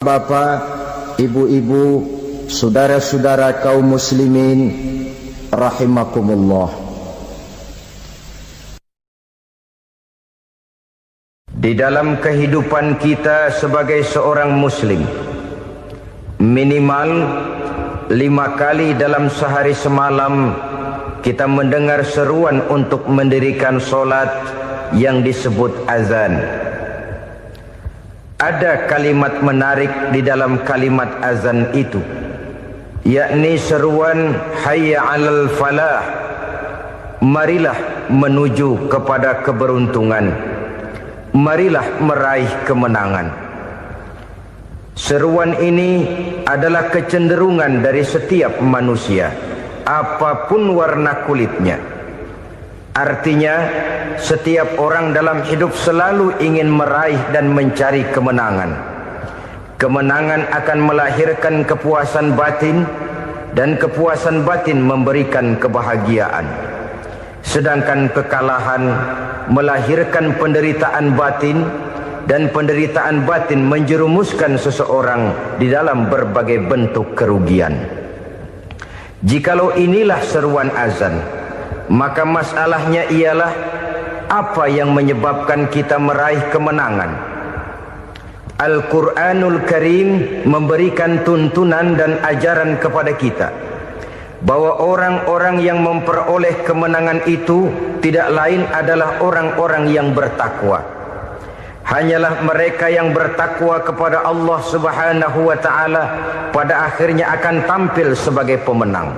Bapak, ibu-ibu, saudara-saudara kaum muslimin rahimakumullah. Di dalam kehidupan kita sebagai seorang muslim, minimal 5 kali dalam sehari semalam kita mendengar seruan untuk mendirikan solat yang disebut azan. Ada kalimat menarik di dalam kalimat azan itu, yakni seruan hayya 'alal falah, marilah menuju kepada keberuntungan, marilah meraih kemenangan. Seruan ini adalah kecenderungan dari setiap manusia, apapun warna kulitnya. Artinya, setiap orang dalam hidup selalu ingin meraih dan mencari kemenangan. Kemenangan akan melahirkan kepuasan batin, dan kepuasan batin memberikan kebahagiaan. Sedangkan kekalahan melahirkan penderitaan batin, dan penderitaan batin menjerumuskan seseorang di dalam berbagai bentuk kerugian. Jikalau inilah seruan azan, maka masalahnya ialah apa yang menyebabkan kita meraih kemenangan. Al-Quranul Karim memberikan tuntunan dan ajaran kepada kita bahwa orang-orang yang memperoleh kemenangan itu tidak lain adalah orang-orang yang bertakwa. Hanyalah mereka yang bertakwa kepada Allah Subhanahu wa ta'ala pada akhirnya akan tampil sebagai pemenang.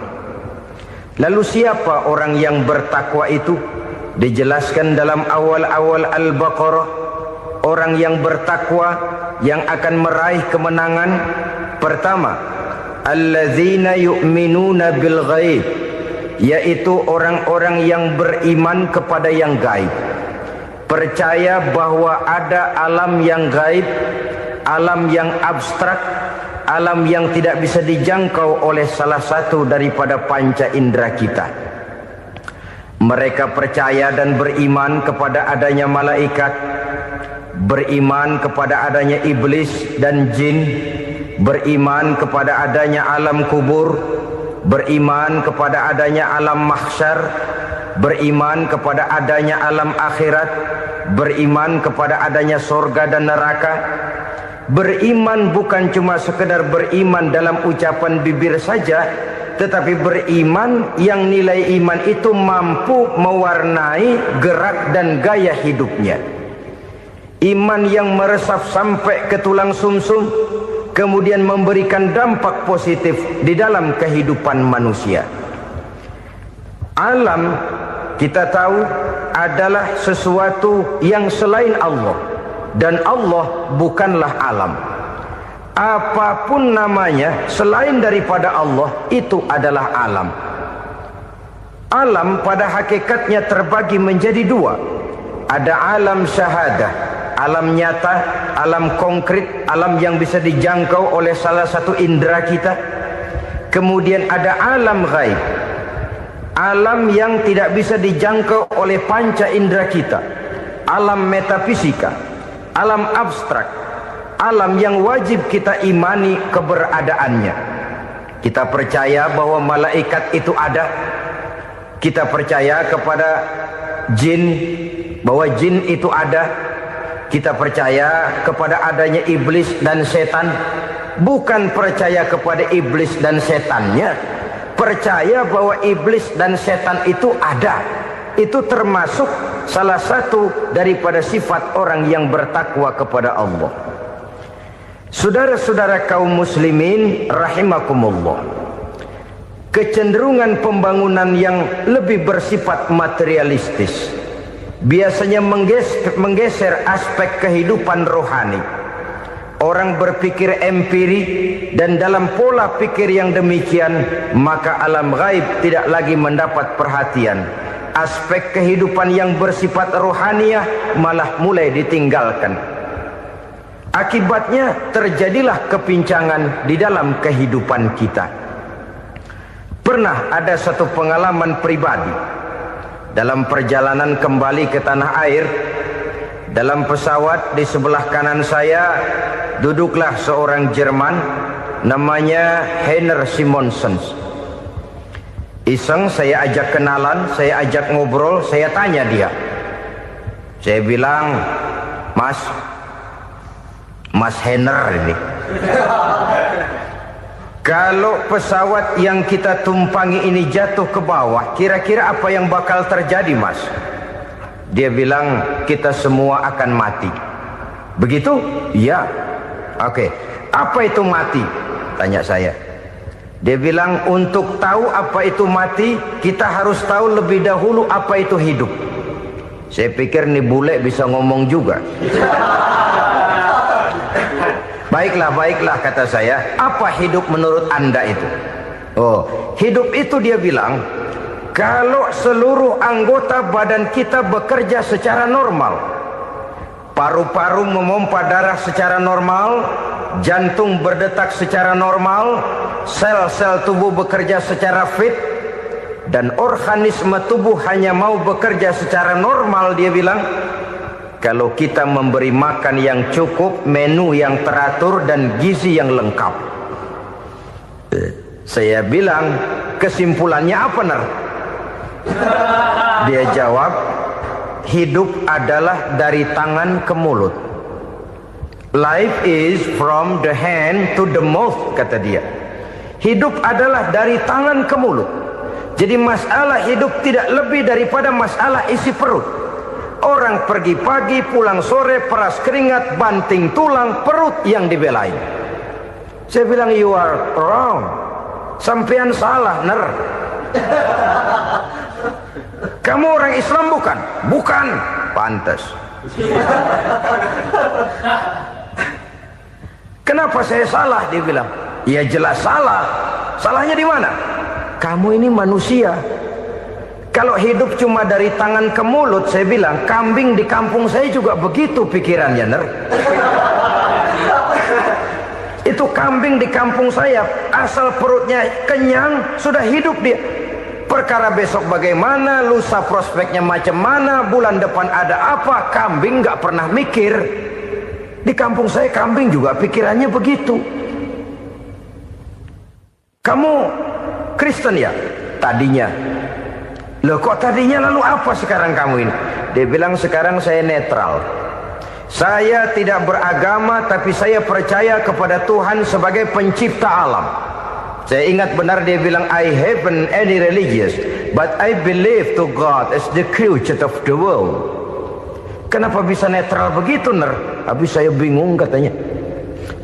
Lalu siapa orang yang bertakwa itu? Dijelaskan dalam awal-awal Al-Baqarah, orang yang bertakwa yang akan meraih kemenangan. Pertama, alladzina yu'minuna bil ghaib, yaitu orang-orang yang beriman kepada yang gaib, percaya bahwa ada alam yang gaib, alam yang abstrak, alam yang tidak bisa dijangkau oleh salah satu daripada panca indera kita. Mereka percaya dan beriman kepada adanya malaikat, beriman kepada adanya iblis dan jin, beriman kepada adanya alam kubur, beriman kepada adanya alam mahsyar, beriman kepada adanya alam akhirat, beriman kepada adanya surga dan neraka. Beriman bukan cuma sekedar beriman dalam ucapan bibir saja, tetapi beriman yang nilai iman itu mampu mewarnai gerak dan gaya hidupnya. Iman yang meresap sampai ke tulang sumsum, kemudian memberikan dampak positif di dalam kehidupan manusia. Alam, kita tahu, adalah sesuatu yang selain Allah, dan Allah bukanlah alam. Apapun namanya selain daripada Allah, itu adalah alam. Alam pada hakikatnya terbagi menjadi 2. Ada alam syahadah, alam nyata, alam konkret, alam yang bisa dijangkau oleh salah satu indera kita. Kemudian ada alam ghaib, alam yang tidak bisa dijangkau oleh panca indera kita, alam metafisika, alam abstrak, alam yang wajib kita imani keberadaannya. Kita percaya bahwa malaikat itu ada, kita percaya kepada jin, bahwa jin itu ada, kita percaya kepada adanya iblis dan setan. Bukan percaya kepada iblis dan setannya, percaya bahwa iblis dan setan itu ada. Itu termasuk salah satu daripada sifat orang yang bertakwa kepada Allah. Saudara-saudara kaum muslimin rahimakumullah, kecenderungan pembangunan yang lebih bersifat materialistis biasanya menggeser aspek kehidupan rohani. Orang berpikir empiri, dan dalam pola pikir yang demikian, maka alam gaib tidak lagi mendapat perhatian. Aspek kehidupan yang bersifat rohaniah malah mulai ditinggalkan. Akibatnya terjadilah kepincangan di dalam kehidupan kita. Pernah ada satu pengalaman pribadi dalam perjalanan kembali ke tanah air. Dalam pesawat di sebelah kanan saya duduklah seorang Jerman namanya Heiner Simonsen. Iseng saya ajak kenalan, saya ajak ngobrol, saya tanya dia. Saya bilang, Mas Heiner ini, kalau pesawat yang kita tumpangi ini jatuh ke bawah, kira-kira apa yang bakal terjadi, Mas? Dia bilang, kita semua akan mati. Begitu? Iya. Oke. Apa itu mati? Tanya saya. Dia bilang, untuk tahu apa itu mati, kita harus tahu lebih dahulu apa itu hidup. Saya pikir nih bule bisa ngomong juga. Baiklah kata saya. Apa hidup menurut Anda itu? Oh, hidup itu dia bilang, kalau seluruh anggota badan kita bekerja secara normal. Paru-paru memompa darah secara normal, jantung berdetak secara normal, sel-sel tubuh bekerja secara fit, dan organisme tubuh hanya mau bekerja secara normal. Dia bilang, kalau kita memberi makan yang cukup, menu yang teratur, dan gizi yang lengkap. Saya bilang, kesimpulannya apa, Ner? Dia jawab, hidup adalah dari tangan ke mulut. Life is from the hand to the mouth, kata dia. Hidup adalah dari tangan ke mulut. Jadi masalah hidup tidak lebih daripada masalah isi perut. Orang pergi pagi, pulang sore, peras keringat, banting tulang, perut yang dibelain. Saya bilang, you are wrong. Sampean salah, Ner. Kamu orang Islam bukan? Bukan. Pantas. Kenapa saya salah? Dia bilang, ya jelas salah. Salahnya di mana? Kamu ini manusia. Kalau hidup cuma dari tangan ke mulut, saya bilang, kambing di kampung saya juga begitu pikirannya, Ner. Itu kambing di kampung saya, asal perutnya kenyang, sudah hidup dia. Perkara besok bagaimana, lusa prospeknya macam mana, bulan depan ada apa, kambing nggak pernah mikir. Di kampung saya kambing juga pikirannya begitu. Kamu Kristen ya? Tadinya. Loh kok tadinya, lalu apa sekarang kamu ini? Dia bilang, sekarang saya netral. Saya tidak beragama, tapi saya percaya kepada Tuhan sebagai pencipta alam. Saya ingat benar dia bilang, I haven't any religious, but I believe to God as the creator of the world. Kenapa bisa netral begitu, Ner? Habis saya bingung katanya.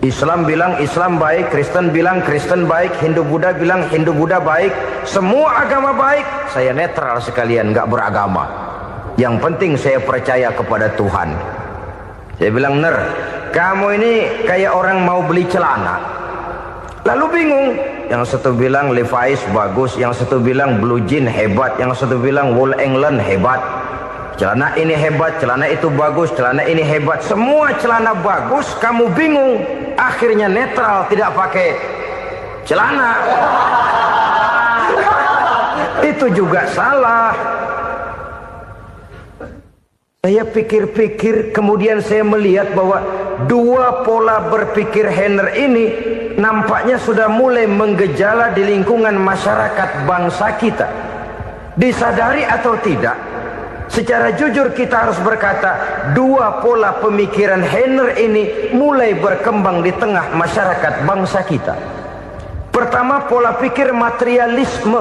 Islam bilang Islam baik, Kristen bilang Kristen baik, Hindu Buddha bilang Hindu Buddha baik, semua agama baik. Saya netral sekalian, nggak beragama. Yang penting saya percaya kepada Tuhan. Saya bilang, Ner, kamu ini kayak orang mau beli celana, lalu bingung. Yang satu bilang Levi's bagus, yang satu bilang Blue Jean hebat, yang satu bilang Wool England hebat. Celana ini hebat, celana itu bagus, celana ini hebat. Semua celana bagus, kamu bingung. Akhirnya netral, tidak pakai celana. Itu juga salah. Saya pikir-pikir, kemudian saya melihat bahwa dua pola berpikir Heiner ini nampaknya sudah mulai menggejala di lingkungan masyarakat bangsa kita. Disadari atau tidak, secara jujur kita harus berkata, dua pola pemikiran Heiner ini mulai berkembang di tengah masyarakat bangsa kita. Pertama, pola pikir materialisme.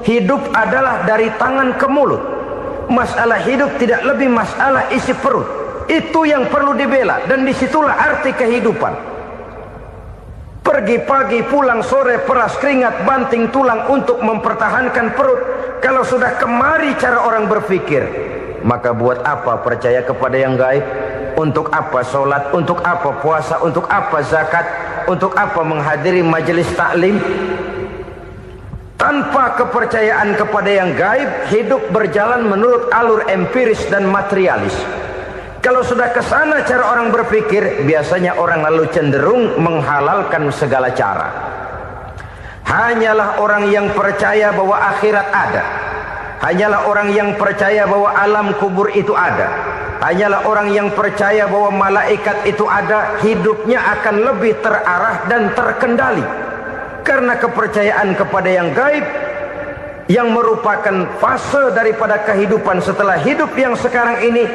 Hidup adalah dari tangan ke mulut. Masalah hidup tidak lebih masalah isi perut. Itu yang perlu dibela, dan disitulah arti kehidupan. Pergi pagi, pulang sore, peras keringat, banting tulang untuk mempertahankan perut. Kalau sudah kemari cara orang berpikir, maka buat apa percaya kepada yang gaib? Untuk apa sholat? Untuk apa puasa? Untuk apa zakat? Untuk apa menghadiri majelis taklim? Tanpa kepercayaan kepada yang gaib, hidup berjalan menurut alur empiris dan materialis. Kalau sudah ke sana cara orang berpikir, biasanya orang lalu cenderung menghalalkan segala cara. Hanyalah orang yang percaya bahwa akhirat ada. Hanyalah orang yang percaya bahwa alam kubur itu ada. hanyalah orang yang percaya bahwa malaikat itu ada, hidupnya akan lebih terarah dan terkendali. Karena kepercayaan kepada yang gaib, yang merupakan fase daripada kehidupan setelah hidup yang sekarang ini,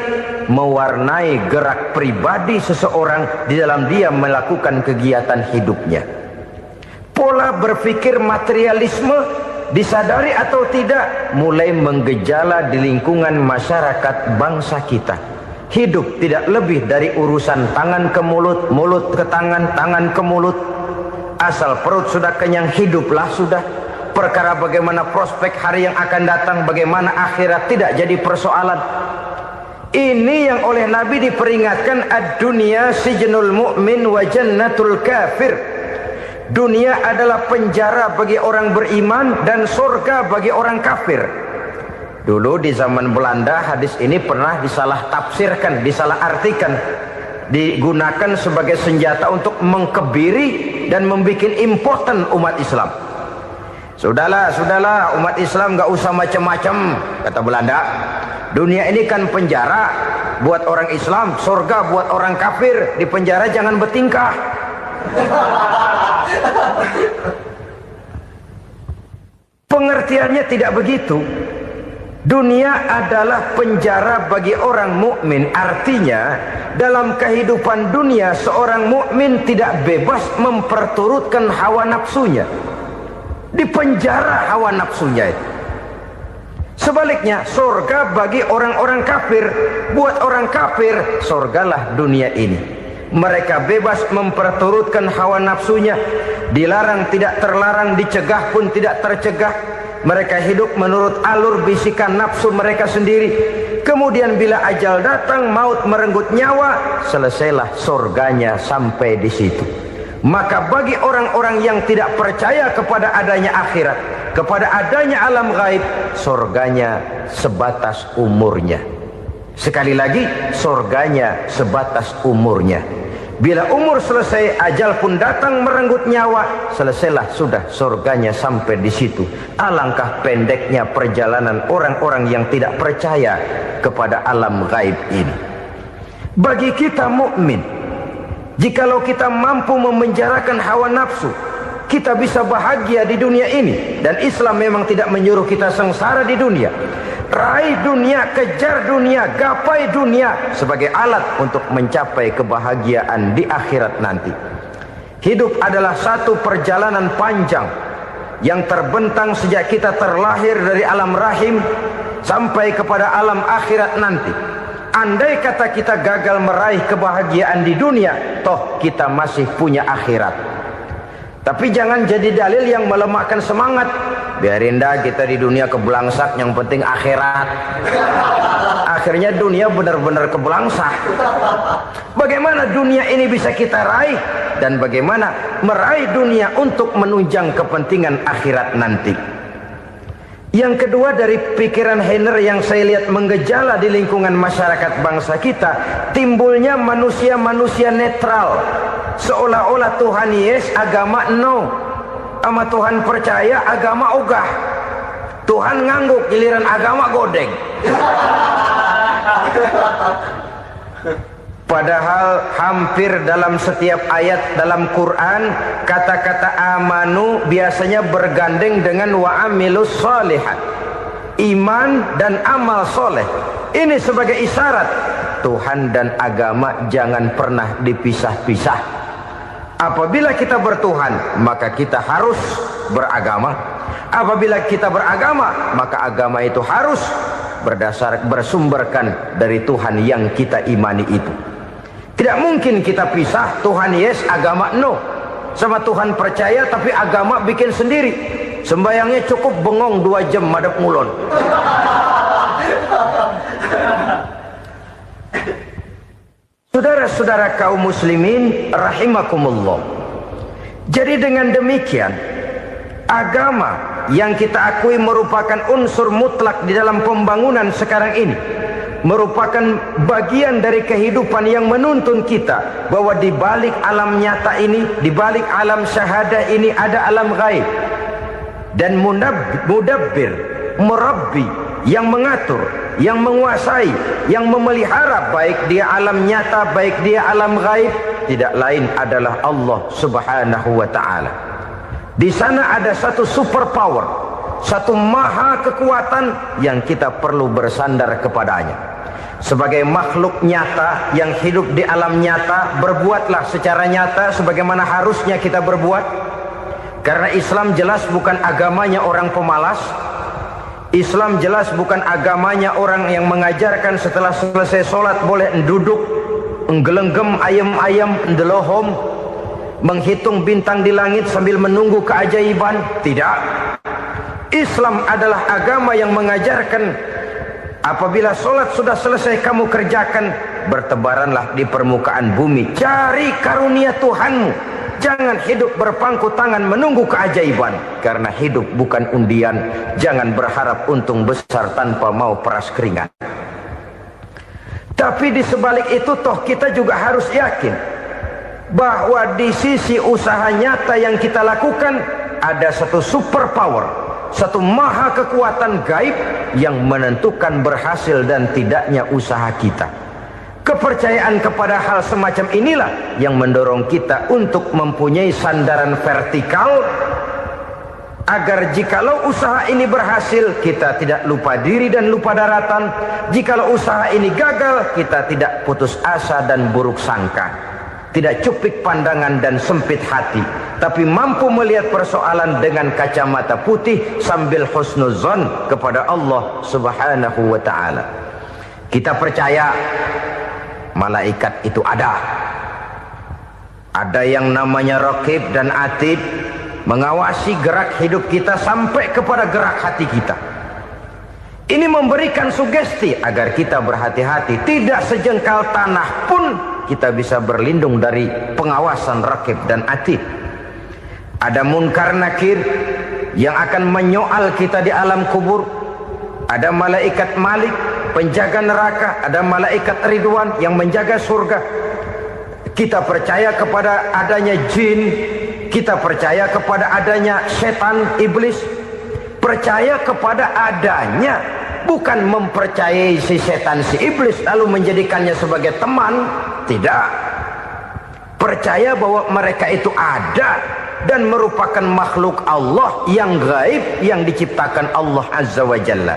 mewarnai gerak pribadi seseorang di dalam dia melakukan kegiatan hidupnya. Pola berpikir materialisme, disadari atau tidak, mulai menggejala di lingkungan masyarakat bangsa kita. Hidup tidak lebih dari urusan tangan ke mulut, mulut ke tangan, tangan ke mulut. Asal perut sudah kenyang, hiduplah sudah. Perkara bagaimana prospek hari yang akan datang, bagaimana akhirat, tidak jadi persoalan. Ini yang oleh Nabi diperingatkan, ad-dunya sijnul mu'min wa jannatul kafir. Dunia adalah penjara bagi orang beriman dan surga bagi orang kafir. Dulu di zaman Belanda hadis ini pernah disalah tafsirkan, disalah artikan, digunakan sebagai senjata untuk mengkebiri dan membuat impoten umat Islam. Sudahlah umat Islam gak usah macam-macam, kata Belanda. Dunia ini kan penjara buat orang Islam, surga buat orang kafir. Di penjara jangan bertingkah. Pengertiannya tidak begitu. Dunia adalah penjara bagi orang mukmin. Artinya dalam kehidupan dunia seorang mukmin tidak bebas memperturutkan hawa nafsunya. Di penjara hawa nafsunya itu. Sebaliknya surga bagi orang-orang kafir. Buat orang kafir surgalah dunia ini. Mereka bebas memperturutkan hawa nafsunya, dilarang tidak terlarang, dicegah pun tidak tercegah. Mereka hidup menurut alur bisikan nafsu mereka sendiri. Kemudian bila ajal datang, maut merenggut nyawa, selesailah surganya sampai di situ. Maka bagi orang-orang yang tidak percaya kepada adanya akhirat, kepada adanya alam gaib, surganya sebatas umurnya. Sekali lagi, surganya sebatas umurnya. Bila umur selesai, ajal pun datang merenggut nyawa, selesailah sudah surganya sampai di situ. Alangkah pendeknya perjalanan orang-orang yang tidak percaya kepada alam gaib ini. Bagi kita mukmin, jikalau kita mampu memenjarakan hawa nafsu, kita bisa bahagia di dunia ini. Dan Islam memang tidak menyuruh kita sengsara di dunia. Raih dunia, kejar dunia, gapai dunia sebagai alat untuk mencapai kebahagiaan di akhirat nanti. Hidup adalah satu perjalanan panjang yang terbentang sejak kita terlahir dari alam rahim sampai kepada alam akhirat nanti. Andai kata kita gagal meraih kebahagiaan di dunia, toh kita masih punya akhirat. Tapi jangan jadi dalil yang melemahkan semangat. Biarin dah kita di dunia kebelangsak, yang penting akhirat. Akhirnya dunia benar-benar kebelangsak. Bagaimana dunia ini bisa kita raih, dan bagaimana meraih dunia untuk menunjang kepentingan akhirat nanti. Yang kedua, dari pikiran Heiner yang saya lihat menggejala di lingkungan masyarakat bangsa kita, timbulnya manusia-manusia netral. Seolah-olah Tuhan yes, agama no. Sama Tuhan percaya, agama ogah. Tuhan ngangguk, giliran agama godeng. Padahal hampir dalam setiap ayat dalam Quran, kata-kata amanu biasanya bergandeng dengan wa amilus sholihat. Iman dan amal soleh. Ini sebagai isyarat Tuhan dan agama jangan pernah dipisah-pisah. Apabila kita bertuhan, maka kita harus beragama. Apabila kita beragama, maka agama itu harus bersumberkan dari Tuhan yang kita imani itu. Tidak mungkin kita pisah, Tuhan yes, agama no. Sama Tuhan percaya tapi agama bikin sendiri. Sembayangnya cukup bengong 2 jam madep ngulon. Saudara-saudara kaum muslimin rahimakumullah. Jadi dengan demikian, agama yang kita akui merupakan unsur mutlak di dalam pembangunan sekarang ini, merupakan bagian dari kehidupan yang menuntun kita bahwa di balik alam nyata ini, di balik alam syahadah ini ada alam gaib. Dan mudabbir, murabbi yang mengatur, yang menguasai, yang memelihara, baik dia alam nyata, baik dia alam gaib, tidak lain adalah Allah Subhanahu wa ta'ala. Di sana ada satu super power, satu maha kekuatan yang kita perlu bersandar kepadanya. Sebagai makhluk nyata yang hidup di alam nyata, berbuatlah secara nyata sebagaimana harusnya kita berbuat. Karena Islam jelas bukan agamanya orang pemalas. Islam jelas bukan agamanya orang yang mengajarkan setelah selesai sholat boleh duduk, nggelenggem ayam-ayam, ndelohom, menghitung bintang di langit sambil menunggu keajaiban. Tidak. Islam adalah agama yang mengajarkan apabila sholat sudah selesai kamu kerjakan, bertebaranlah di permukaan bumi, cari karunia Tuhanmu. Jangan hidup berpangku tangan menunggu keajaiban. Karena hidup bukan undian. Jangan berharap untung besar tanpa mau peras keringat. Tapi di sebalik itu toh kita juga harus yakin bahwa di sisi usaha nyata yang kita lakukan ada satu super power, satu maha kekuatan gaib yang menentukan berhasil dan tidaknya usaha kita. Kepercayaan kepada hal semacam inilah yang mendorong kita untuk mempunyai sandaran vertikal, agar jikalau usaha ini berhasil, kita tidak lupa diri dan lupa daratan. Jikalau usaha ini gagal, kita tidak putus asa dan buruk sangka, tidak cupik pandangan dan sempit hati, tapi mampu melihat persoalan dengan kacamata putih sambil husnuzon kepada Allah Subhanahu wa ta'ala. Kita percaya malaikat itu ada. Ada yang namanya Raqib dan Atid, mengawasi gerak hidup kita sampai kepada gerak hati kita. Ini memberikan sugesti agar kita berhati-hati. Tidak sejengkal tanah pun kita bisa berlindung dari pengawasan Raqib dan Atid. Ada Munkar Nakir yang akan menyoal kita di alam kubur. Ada malaikat Malik, penjaga neraka. Ada malaikat Ridwan yang menjaga surga. Kita percaya kepada adanya jin, kita percaya kepada adanya setan, iblis. Percaya kepada adanya, bukan mempercayai si setan, si iblis lalu menjadikannya sebagai teman. Tidak. Percaya bahwa mereka itu ada dan merupakan makhluk Allah yang gaib, yang diciptakan Allah Azza wa Jalla.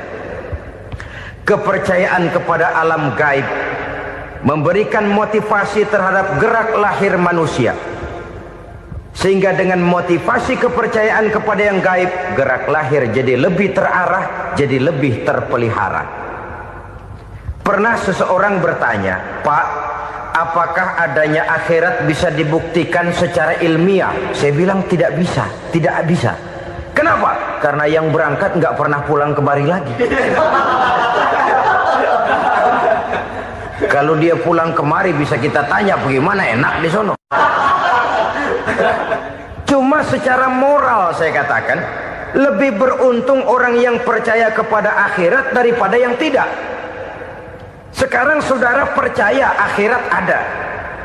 Kepercayaan kepada alam gaib memberikan motivasi terhadap gerak lahir manusia, sehingga dengan motivasi kepercayaan kepada yang gaib, gerak lahir jadi lebih terarah, jadi lebih terpelihara. Pernah seseorang bertanya, "Pak, apakah adanya akhirat bisa dibuktikan secara ilmiah?" Saya bilang tidak bisa, tidak bisa. Kenapa? Karena yang berangkat nggak pernah pulang kembali lagi. Kalau dia pulang kemari bisa kita tanya bagaimana enak di sono. Cuma secara moral saya katakan, lebih beruntung orang yang percaya kepada akhirat daripada yang tidak. Sekarang saudara percaya akhirat ada,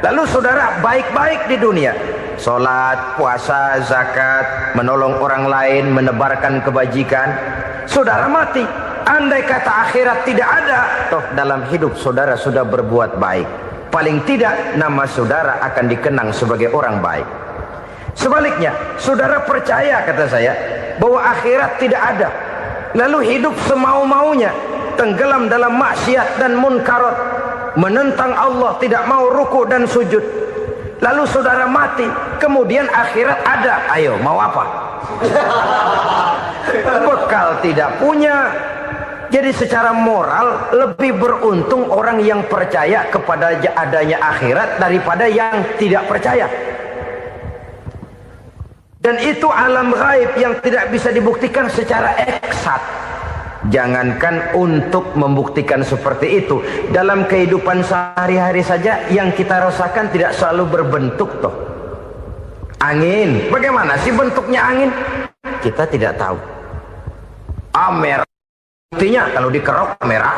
lalu saudara baik-baik di dunia, sholat, puasa, zakat, menolong orang lain, menebarkan kebajikan. Saudara mati, andai kata akhirat tidak ada, toh dalam hidup saudara sudah berbuat baik. Paling tidak nama saudara akan dikenang sebagai orang baik. Sebaliknya, saudara percaya, kata saya, bahwa akhirat tidak ada, lalu hidup semau-maunya, tenggelam dalam maksiat dan munkarat, menentang Allah, tidak mau ruku dan sujud. Lalu saudara mati, kemudian akhirat ada. Ayo, mau apa? Bekal tidak punya. Jadi secara moral lebih beruntung orang yang percaya kepada adanya akhirat daripada yang tidak percaya. Dan itu alam gaib yang tidak bisa dibuktikan secara eksat. Jangankan untuk membuktikan seperti itu, dalam kehidupan sehari-hari saja yang kita rasakan tidak selalu berbentuk toh. Angin, bagaimana sih bentuknya angin? Kita tidak tahu. Merah, buktinya kalau dikerok merah.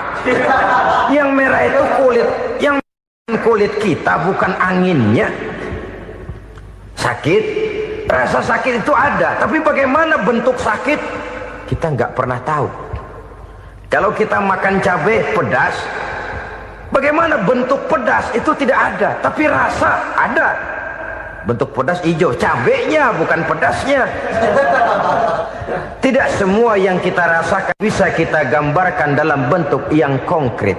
Yang merah itu kulit, yang kulit kita bukan anginnya. Sakit, rasa sakit itu ada, tapi bagaimana bentuk sakit kita nggak pernah tahu. Kalau kita makan cabai pedas, bagaimana bentuk pedas itu tidak ada, tapi rasa ada. Bentuk pedas hijau, cabainya bukan pedasnya. Tidak semua yang kita rasakan bisa kita gambarkan dalam bentuk yang konkret.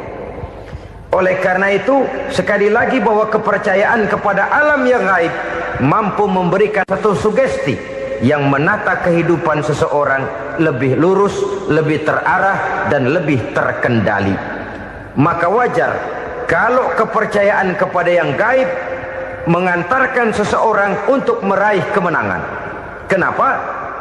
Oleh karena itu, sekali lagi bahwa kepercayaan kepada alam yang gaib mampu memberikan satu sugesti yang menata kehidupan seseorang lebih lurus, lebih terarah, dan lebih terkendali. Maka wajar kalau kepercayaan kepada yang gaib mengantarkan seseorang untuk meraih kemenangan. Kenapa?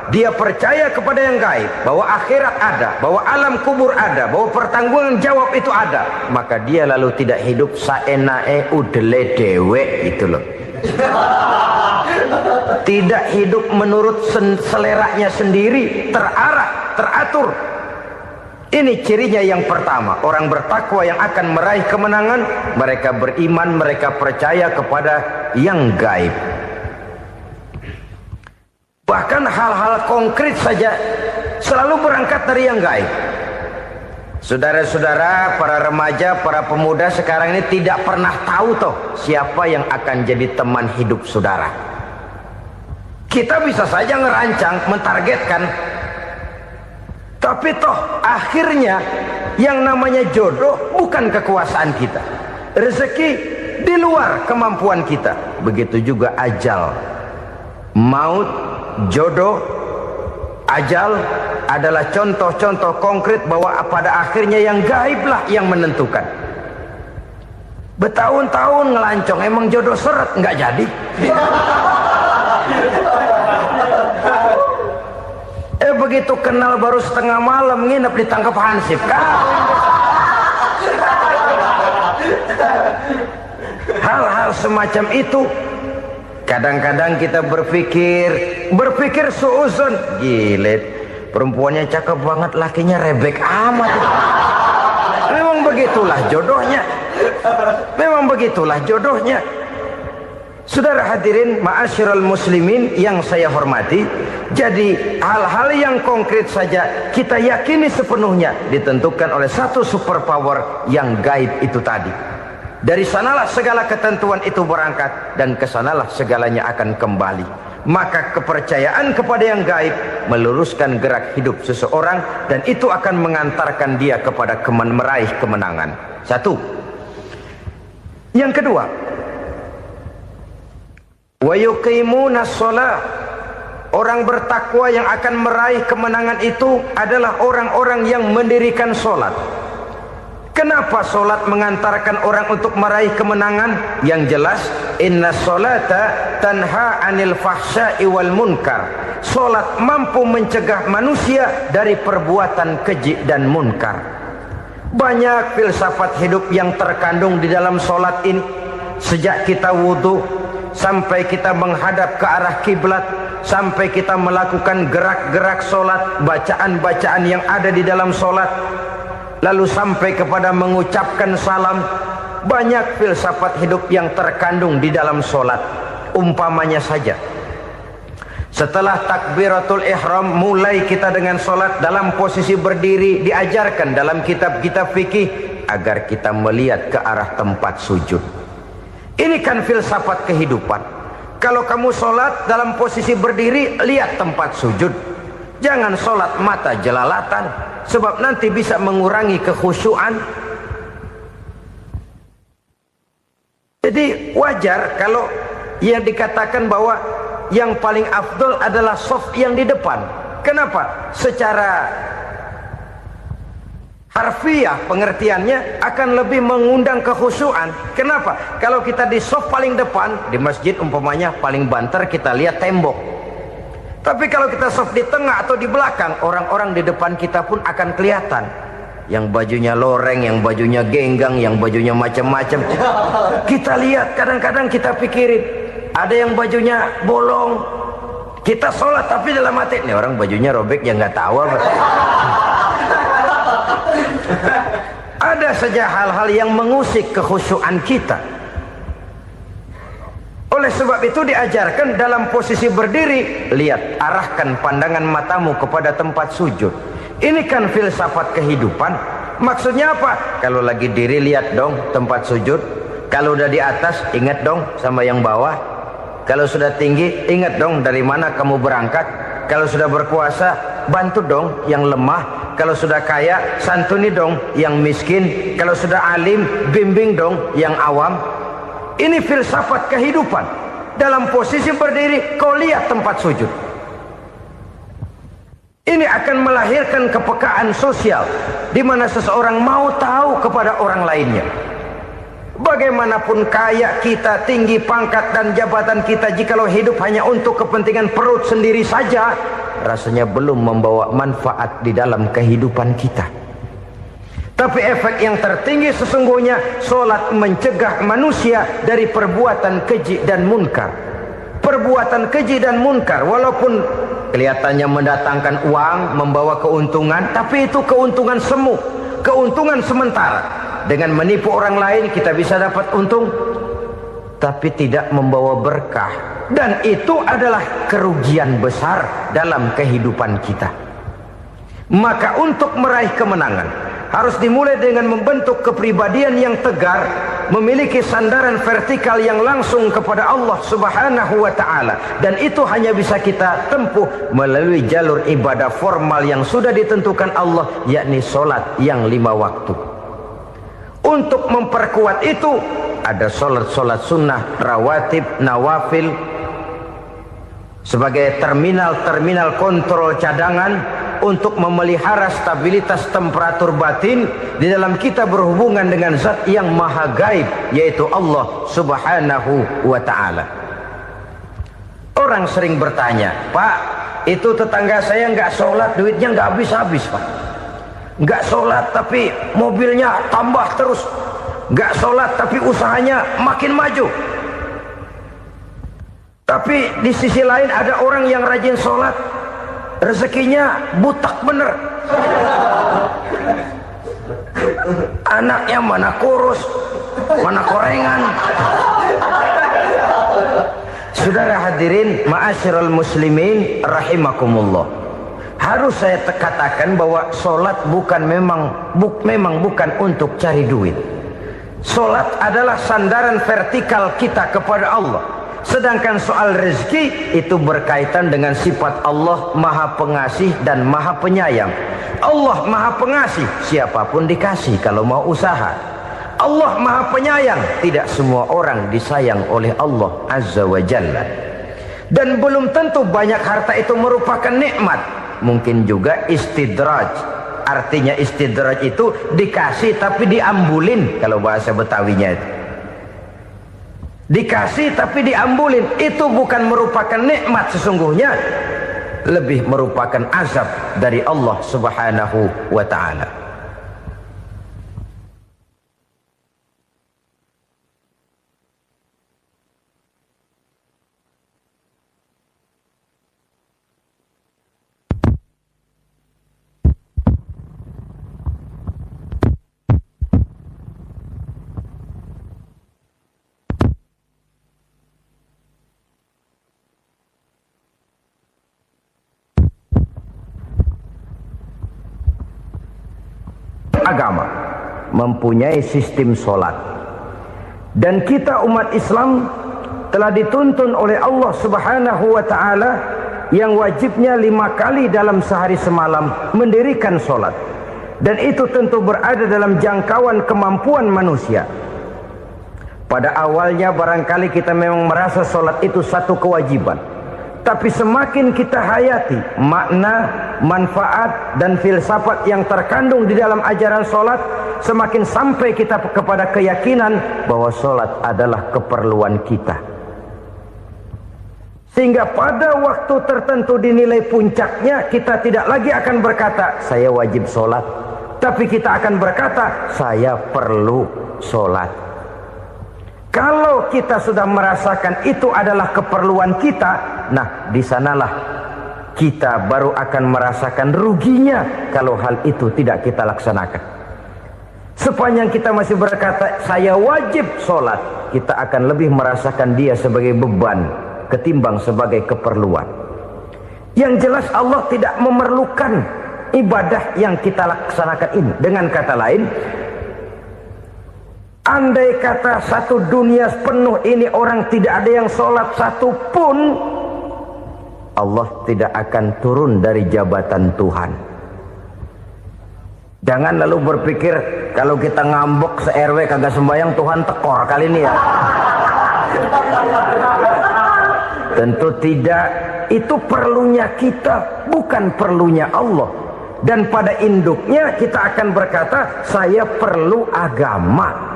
Dia percaya kepada yang gaib, bahwa akhirat ada, bahwa alam kubur ada, bahwa pertanggungan jawab itu ada. Maka dia lalu tidak hidup saenae udele dewe, itu loh. Tidak hidup menurut seleranya sendiri, terarah, teratur. Ini cirinya yang pertama. Orang bertakwa yang akan meraih kemenangan, mereka beriman, mereka percaya kepada yang gaib. Bahkan hal-hal konkret saja selalu berangkat dari yang gaib. Saudara-saudara, para remaja, para pemuda sekarang ini tidak pernah tahu toh siapa yang akan jadi teman hidup saudara. Kita bisa saja ngerancang, mentargetkan, tapi toh akhirnya yang namanya jodoh bukan kekuasaan kita. Rezeki di luar kemampuan kita. Begitu juga ajal, maut, jodoh, ajal adalah contoh-contoh konkret bahwa pada akhirnya yang gaiblah yang menentukan. Bertahun-tahun ngelancong, emang jodoh seret, nggak jadi. Begitu kenal baru setengah malam nginep ditangkap hansip kan. Hal-hal semacam itu kadang-kadang kita berpikir suuzon, gile, perempuannya cakep banget, lakinya rebek amat. Memang begitulah jodohnya. Memang begitulah jodohnya. Saudara hadirin ma'asyiral muslimin yang saya hormati, jadi hal-hal yang konkret saja kita yakini sepenuhnya ditentukan oleh satu superpower yang gaib itu tadi. Dari sanalah segala ketentuan itu berangkat dan kesanalah segalanya akan kembali. Maka kepercayaan kepada yang gaib meluruskan gerak hidup seseorang dan itu akan mengantarkan dia kepada meraih kemenangan. Satu. Yang kedua, wa yuqimuna shalah. Orang bertakwa yang akan meraih kemenangan itu adalah orang-orang yang mendirikan sholat. Kenapa sholat mengantarkan orang untuk meraih kemenangan? Yang jelas, inna sholata tanha anil fahsya'i wal munkar. Sholat mampu mencegah manusia dari perbuatan keji dan munkar. Banyak filsafat hidup yang terkandung di dalam sholat ini. Sejak kita wudhu sampai kita menghadap ke arah kiblat, sampai kita melakukan gerak-gerak sholat, bacaan-bacaan yang ada di dalam sholat, lalu sampai kepada mengucapkan salam. Banyak filsafat hidup yang terkandung di dalam sholat. Umpamanya saja, setelah takbiratul ihram mulai kita dengan sholat dalam posisi berdiri, diajarkan dalam kitab-kitab fikih agar kita melihat ke arah tempat sujud. Ini kan filsafat kehidupan. Kalau kamu sholat dalam posisi berdiri, lihat tempat sujud. Jangan sholat mata jelalatan, sebab nanti bisa mengurangi kekhusyuan. Jadi wajar kalau yang dikatakan bahwa yang paling afdol adalah shaf yang di depan. Kenapa? Secara harfiah pengertiannya akan lebih mengundang kekhusyuan. Kenapa? Kalau kita di shaf paling depan di masjid umpamanya paling banter kita lihat tembok. Tapi kalau kita shaf di tengah atau di belakang, orang-orang di depan kita pun akan kelihatan. Yang bajunya loreng, yang bajunya genggang, yang bajunya macam-macam. Kita lihat, kadang-kadang kita pikirin, ada yang bajunya bolong. Kita sholat tapi dalam hati, nih orang bajunya robek ya nggak tahu apa. Ada saja hal-hal yang mengusik kekhusyuan kita. Oleh sebab itu diajarkan dalam posisi berdiri, lihat, arahkan pandangan matamu kepada tempat sujud. Ini kan filsafat kehidupan. Maksudnya apa? Kalau lagi diri lihat dong tempat sujud. Kalau udah di atas ingat dong sama yang bawah. Kalau sudah tinggi ingat dong dari mana kamu berangkat. Kalau sudah berkuasa bantu dong yang lemah. Kalau sudah kaya santuni dong yang miskin. Kalau sudah alim bimbing dong yang awam. Ini filsafat kehidupan. Dalam posisi berdiri kau lihat tempat sujud. Ini akan melahirkan kepekaan sosial di mana seseorang mau tahu kepada orang lainnya. Bagaimanapun kaya kita, tinggi pangkat dan jabatan kita, jikalau hidup hanya untuk kepentingan perut sendiri saja, rasanya belum membawa manfaat di dalam kehidupan kita. Tapi efek yang tertinggi sesungguhnya, solat mencegah manusia dari perbuatan keji dan munkar. Perbuatan keji dan munkar walaupun kelihatannya mendatangkan uang, membawa keuntungan, tapi itu keuntungan semu, keuntungan sementara. Dengan menipu orang lain kita bisa dapat untung, tapi tidak membawa berkah. Dan itu adalah kerugian besar dalam kehidupan kita. Maka untuk meraih kemenangan harus dimulai dengan membentuk kepribadian yang tegar, memiliki sandaran vertikal yang langsung kepada Allah Subhanahu wa ta'ala. Dan itu hanya bisa kita tempuh melalui jalur ibadah formal yang sudah ditentukan Allah, yakni solat yang 5 waktu. Untuk memperkuat itu ada solat-solat sunnah, rawatib, nawafil sebagai terminal-terminal kontrol cadangan untuk memelihara stabilitas temperatur batin di dalam kita berhubungan dengan zat yang maha gaib, yaitu Allah Subhanahu wa ta'ala. Orang sering bertanya, Pak, itu tetangga saya nggak sholat, duitnya nggak habis-habis, Pak. Nggak sholat tapi mobilnya tambah terus. Nggak sholat tapi usahanya makin maju. Tapi di sisi lain ada orang yang rajin sholat, rezekinya butak bener. Anaknya mana kurus, mana korengan. Saudara hadirin ma'asyiral muslimin rahimakumullah. Harus saya katakan bahwa solat memang bukan untuk cari duit. Solat adalah sandaran vertikal kita kepada Allah. Sedangkan soal rezeki itu berkaitan dengan sifat Allah maha pengasih dan maha penyayang. Allah maha pengasih, siapapun dikasih kalau mau usaha. Allah maha penyayang, tidak semua orang disayang oleh Allah Azza wa Jalla. Dan belum tentu banyak harta itu merupakan nikmat. Mungkin juga istidraj. Artinya istidraj itu dikasih tapi diambulin, kalau bahasa Betawinya itu. Dikasih tapi diambulin, itu bukan merupakan nikmat sesungguhnya, lebih merupakan azab dari Allah Subhanahu wa ta'ala. Agama mempunyai sistem solat, dan kita umat Islam telah dituntun oleh Allah Subhanahu wa ta'ala yang wajibnya 5 kali dalam sehari semalam mendirikan solat, dan itu tentu berada dalam jangkauan kemampuan manusia. Pada awalnya barangkali kita memang merasa solat itu satu kewajiban, tapi semakin kita hayati makna, manfaat dan filsafat yang terkandung di dalam ajaran solat, semakin sampai kita kepada keyakinan bahwa solat adalah keperluan kita. Sehingga pada waktu tertentu dinilai puncaknya, kita tidak lagi akan berkata saya wajib solat, tapi kita akan berkata saya perlu solat. Kalau kita sudah merasakan itu adalah keperluan kita, nah di sanalah kita baru akan merasakan ruginya kalau hal itu tidak kita laksanakan. Sepanjang kita masih berkata saya wajib sholat, kita akan lebih merasakan dia sebagai beban ketimbang sebagai keperluan. Yang jelas Allah tidak memerlukan ibadah yang kita laksanakan ini. Dengan kata lain, andai kata satu dunia penuh ini orang tidak ada yang sholat satu pun, Allah tidak akan turun dari jabatan Tuhan. Jangan lalu berpikir kalau kita ngambek se-RW kagak sembahyang Tuhan tekor kali ini ya. Tentu tidak. Itu perlunya kita, bukan perlunya Allah. Dan pada induknya kita akan berkata, saya perlu agama.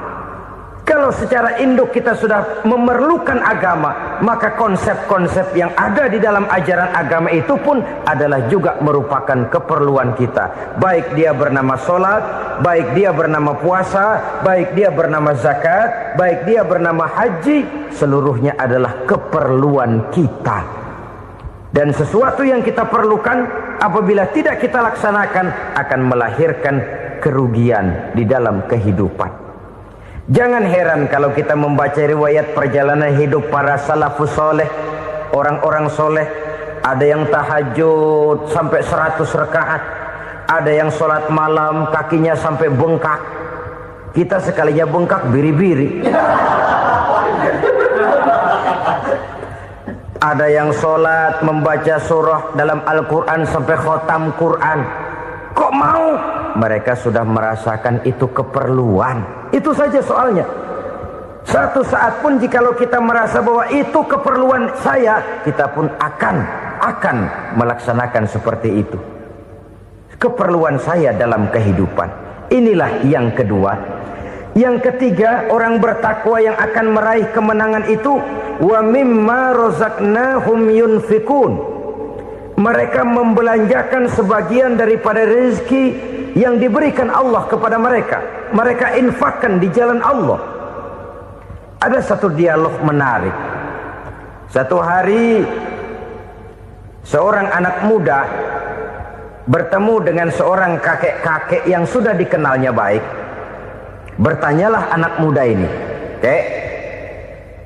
Kalau secara induk kita sudah memerlukan agama, maka konsep-konsep yang ada di dalam ajaran agama itu pun adalah juga merupakan keperluan kita. Baik dia bernama sholat, baik dia bernama puasa, baik dia bernama zakat, baik dia bernama haji, seluruhnya adalah keperluan kita. Dan sesuatu yang kita perlukan apabila tidak kita laksanakan akan melahirkan kerugian di dalam kehidupan. Jangan heran kalau kita membaca riwayat perjalanan hidup para salafus soleh, orang-orang soleh. Ada yang tahajud sampai 100 rakaat, ada yang sholat malam kakinya sampai bengkak. Kita sekalinya bengkak biri-biri. Ada yang sholat membaca surah dalam Al-Quran sampai khotam Quran. Kok mau? Mereka sudah merasakan itu keperluan. Itu saja soalnya. Satu saat pun jikalau kita merasa bahwa itu keperluan saya, kita pun akan melaksanakan seperti itu. Keperluan saya dalam kehidupan. Inilah yang kedua. Yang ketiga, orang bertakwa yang akan meraih kemenangan itu, wa mimma razaqnahum yunfikun. Mereka membelanjakan sebagian daripada rezeki yang diberikan Allah kepada mereka. Mereka infakkan di jalan Allah. Ada satu dialog menarik. Satu hari seorang anak muda bertemu dengan seorang kakek-kakek yang sudah dikenalnya baik. Bertanyalah anak muda ini, "Kek,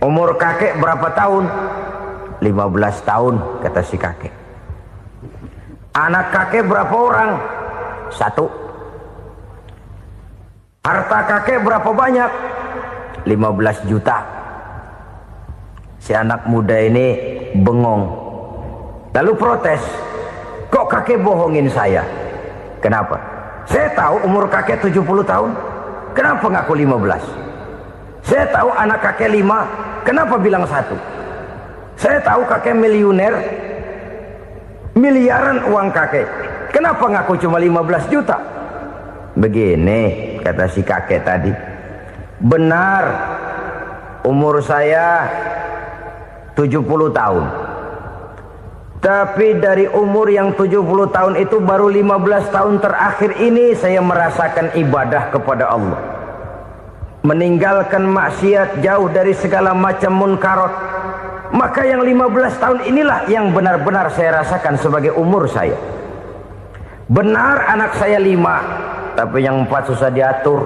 umur kakek berapa tahun?" 15 tahun, kata si kakek. "Anak kakek berapa orang?" 1. "Harta kakek berapa banyak?" 15 juta. Si anak muda ini bengong. Lalu protes, "Kok kakek bohongin saya?" "Kenapa?" "Saya tahu umur kakek 70 tahun. Kenapa ngaku 15? Saya tahu anak kakek 5. Kenapa bilang 1? Saya tahu kakek miliuner, miliaran uang kakek. Kenapa ngaku cuma 15 juta? Begini, kata si kakek tadi. Benar, umur saya 70 tahun. Tapi dari umur yang 70 tahun itu baru 15 tahun terakhir ini saya merasakan ibadah kepada Allah. Meninggalkan maksiat, jauh dari segala macam munkarat. Maka yang 15 tahun inilah yang benar-benar saya rasakan sebagai umur saya. Benar anak saya 5, tapi yang 4 susah diatur.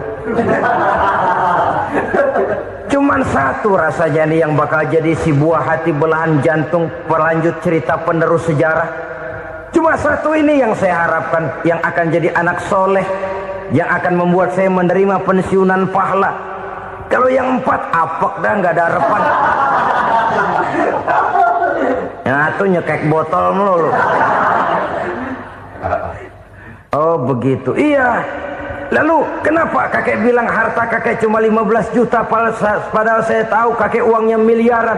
Cuman 1 rasanya nih yang bakal jadi si buah hati belahan jantung pelanjut cerita penerus sejarah. Cuma 1 ini yang saya harapkan, yang akan jadi anak soleh, yang akan membuat saya menerima pensiunan pahala. Kalau yang 4 apek dah, nggak ada harapan. Yang 1 nyekek botol melulu. Oh begitu, iya. Lalu kenapa kakek bilang harta kakek cuma 15 juta padahal saya tahu kakek uangnya miliaran,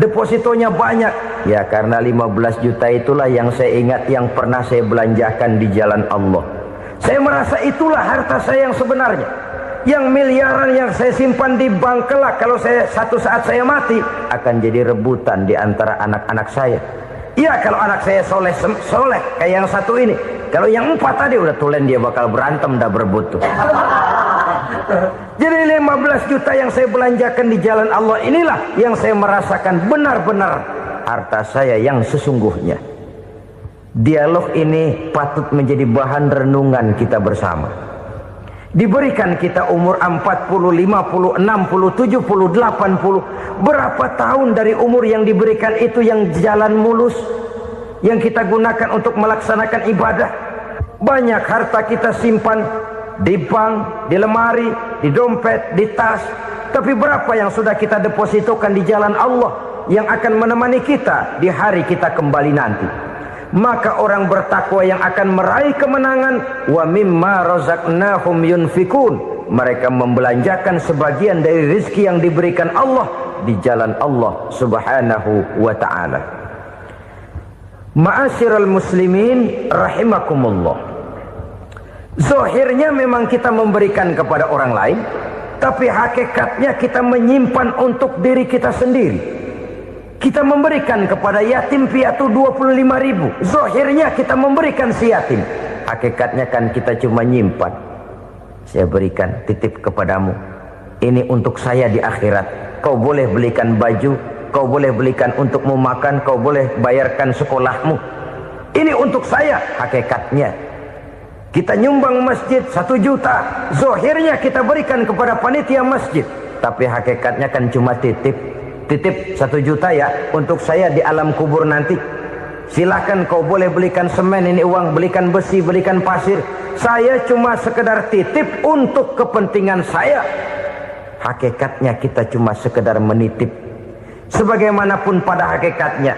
depositonya banyak? Ya karena 15 juta itulah yang saya ingat yang pernah saya belanjakan di jalan Allah. Saya merasa itulah harta saya yang sebenarnya. Yang miliaran yang saya simpan di bank kelak kalau satu saat saya mati akan jadi rebutan di antara anak-anak saya. Iya kalau anak saya soleh kayak yang 1 ini. Kalau yang 4 tadi udah tulen dia bakal berantem dah berebut tuh. Jadi 15 juta yang saya belanjakan di jalan Allah inilah yang saya merasakan benar-benar harta saya yang sesungguhnya. Dialog ini patut menjadi bahan renungan kita bersama. Diberikan kita umur 40, 50, 60, 70, 80. Berapa tahun dari umur yang diberikan itu yang jalan mulus, yang kita gunakan untuk melaksanakan ibadah? Banyak harta kita simpan di bank, di lemari, di dompet, di tas. Tapi berapa yang sudah kita depositokan di jalan Allah yang akan menemani kita di hari kita kembali nanti? Maka orang bertakwa yang akan meraih kemenangan, wa mimma razaqnahum yunfikun, mereka membelanjakan sebagian dari rezeki yang diberikan Allah di jalan Allah subhanahu wa ta'ala. Ma'asyiral muslimin rahimakumullah, zahirnya memang kita memberikan kepada orang lain, tapi hakikatnya kita menyimpan untuk diri kita sendiri. Kita memberikan kepada yatim piatu 25.000. Zahirnya kita memberikan si yatim, hakikatnya kan kita cuma nyimpan. Saya berikan, titip kepadamu, ini untuk saya di akhirat. Kau boleh belikan baju, kau boleh belikan untukmu makan, kau boleh bayarkan sekolahmu. Ini untuk saya. Hakikatnya kita nyumbang masjid 1 juta, zahirnya kita berikan kepada panitia masjid, tapi hakikatnya kan cuma titip 1 juta ya, untuk saya di alam kubur nanti. Silahkan kau boleh belikan semen, ini uang, belikan besi, belikan pasir. Saya cuma sekedar titip untuk kepentingan saya. Hakikatnya kita cuma sekedar menitip. Sebagaimanapun pada hakikatnya,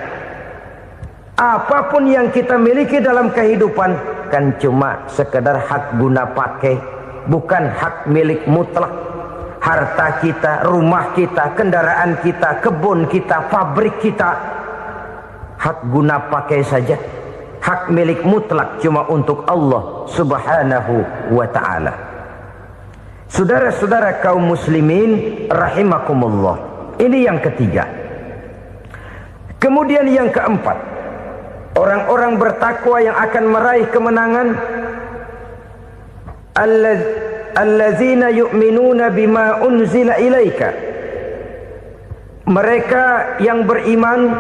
apapun yang kita miliki dalam kehidupan kan cuma sekedar hak guna pakai, bukan hak milik mutlak. Harta kita, rumah kita, kendaraan kita, kebun kita, pabrik kita, hak guna pakai saja. Hak milik mutlak cuma untuk Allah subhanahu wa ta'ala. Saudara-saudara kaum muslimin rahimakumullah, ini yang ketiga. Kemudian yang keempat, orang-orang bertakwa yang akan meraih kemenangan, allazina yu'minuna bima unzila ilaika, mereka yang beriman,